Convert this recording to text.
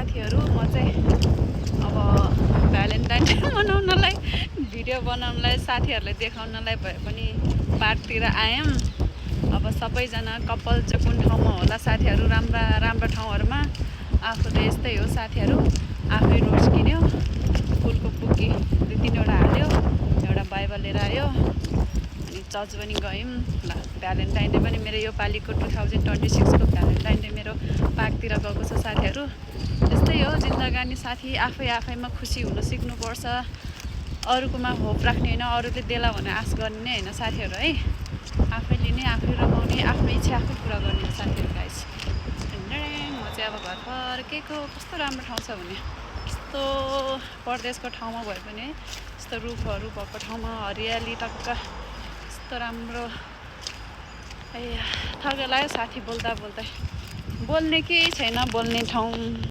साथीहरू म चाहिँ अब भ्यालेन्टाइन डे मनाउनलाई भिडियो बनाउनलाई साथीहरूलाई देखाउनलाई भए पनि पार्कतिर आयौँ। अब सबैजना कपाल चाहिँ कुन ठाउँमा होला साथीहरू, राम्रा राम्रा ठाउँहरूमा। आफू त यस्तै हो साथीहरू, आफै रोज किन्यो, फुलको बुके 2-3वटा हाल्यो, एउटा बाइबल लिएर आयो, अनि चर्च पनि गयौँ। ल भ्यालेन्टाइन डे पनि मेरो यो पालिको 2026 को भ्यालेन्टाइन डे मेरो पार्कतिर गएको छ साथीहरू। त्यस्तै हो जिन्दगानी साथी, आफैमा खुसी हुन सिक्नुपर्छ। अरूकोमा होप राख्ने होइन, अरूले देला भने आश गर्ने नै होइन साथीहरू है। आफै लिने, आफै रमाउने, आफ्नो इच्छा आफै पुरा गर्ने हो साथीहरू गाइस। म चाहिँ अब घर फर्केको। कस्तो राम्रो ठाउँ छ भने, यस्तो परदेशको ठाउँमा भए पनि है, यस्तो रुखहरू भएको ठाउँमा हरियाली टक्क यस्तो राम्रो। थर्क लाग्यो साथी बोल्दा बोल्दै, बोल्ने केही छैन, बोल्ने ठाउँ